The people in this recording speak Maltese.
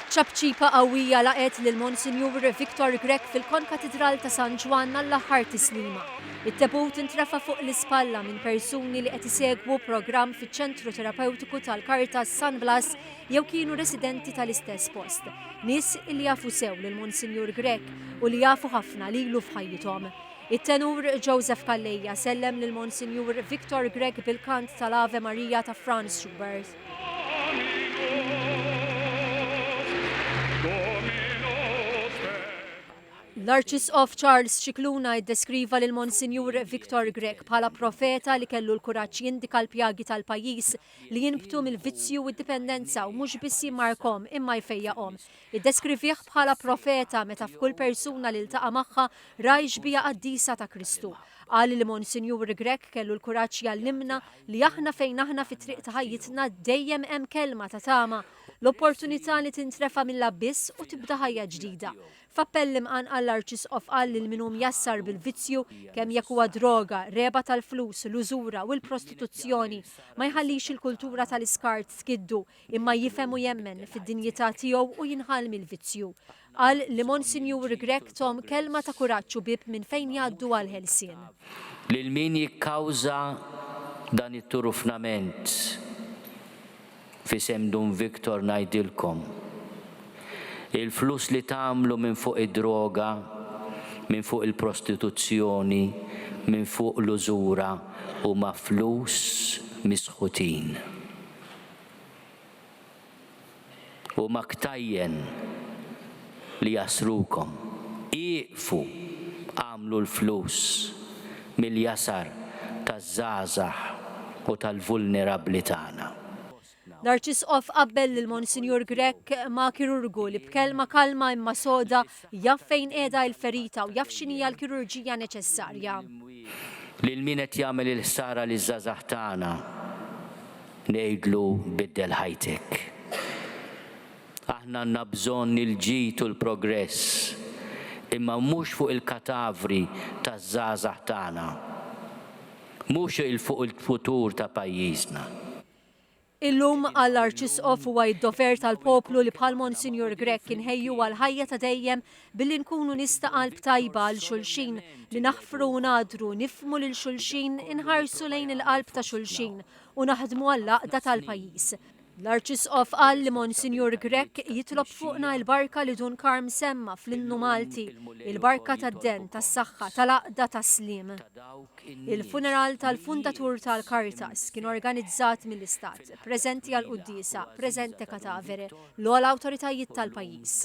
ċabċipa qawwija laqgħet lil Monsinjur Victor Grech fil-Konkatedral ta' San Ġwanna l-aħħar tislima. It-tebut intrefa' fuq l-ispalla minn persuni li qed isegwu programm fiċ-Ċentru Terapeutiku tal-Caritas San Blas jew kienu residenti tal-istess post. Nies li jafu sew lil Monsinjur Grech u li jafu ħafna lilu f'ħajjithom. It-tenur Joseph Calleja sellem lil Monsinjur Victor Grech bil-kant tal-Ave Marija ta' Franz Schubert. L-Arċisqof Charles Scicluna jiddeskriva lil Monsinjur Victor Grech bħala profeta li kellu l-kuraġġ jindika l-pjagi tal-pajjiż li jinbtu mill-vizzju u d-dipendenza u mhux biss jimmarkhom imma jfejjaqhom. Iddeskrivih bħala profeta meta f'kull persuna li ltaqa' magħha ra jixbiha qaddisa ta' Kristu. Qal li Monsinjur Grech kellu l-kuraġġ jallimna li aħna fejn aħna fit-triq ta' ħajjitna dejjem hemm kelma ta' tama, l-opportunità li tintrefa' mill-abiss u tibda ħajja ġdida. F'appell imqan għall-Arċisqof qal li l-min jassar bil-vizzju kemm jekk huwa droga, reba tal-flus, l-użura u l-prostituzzjoni ma jħallix il-kultura tal-iskart skiddu imma jifhem u jemmen fid-dinjità tiegħu u jinħall mill-vizzju. Qal li Monsinjur Grech tom kelma ta' kuraġġ u bib minn fejn jgħaddu għall-ħelsien. Lil min jikkawża dan it-turufnament f'isem Dun Victor ngħidilkom. Il-flus li tagħmlu minn fuq id-droga, minn fuq il-prostituzzjoni, minn fuq l-użura huma flus misħutin. Huma ktajjen li jasrukom. Iqfu għamlu l-flus mill-jasar taż-żgħażagħ u tal-vulnerabbli tagħna. L-Arċisqof qabbel lil Monsinjur Grech ma' kirurgu li b'kelma kalma imma soda jaf fejn qiegħda l-ferita u jaf x'inhija l-kirurġija neċessarja. Lil min qed jagħmel il-ħsara liż-żgħażagħ tagħna ngħidlu biddel ħajtek. Aħna għandna bżonn il-ġid u l-progress imma mhux fuq il-katavri taż-żgħażagħ tagħna, mhux fuq il-futur ta' pajjiżna. Illum għall-Arċisqof huwa d-dover tal-poplu li bħal Monsinjur Grech inħejju għal ħajja ta' dejjem billi nkunu nista' qalb tajba għal xulxin li naħfru u nadru nifmu lil xulxin inħarsu lejn il-qalb ta' xulxin u naħdmu għall-laqda tal-pajjiż. L-Arċisqof qal li Monsinjur Grech jitlob fuqna l-barka li Dun Karm semma fl-innu Malti, il-barka tad-den, tas-saħħa, tal-aqda tas-slim. Il-funeral tal-fundatur tal-Caritas kien organizzat mill-Istat, preżenti għall-Qudiesa, preżenti katavere, l-għol awtoritajiet tal-pajjiż.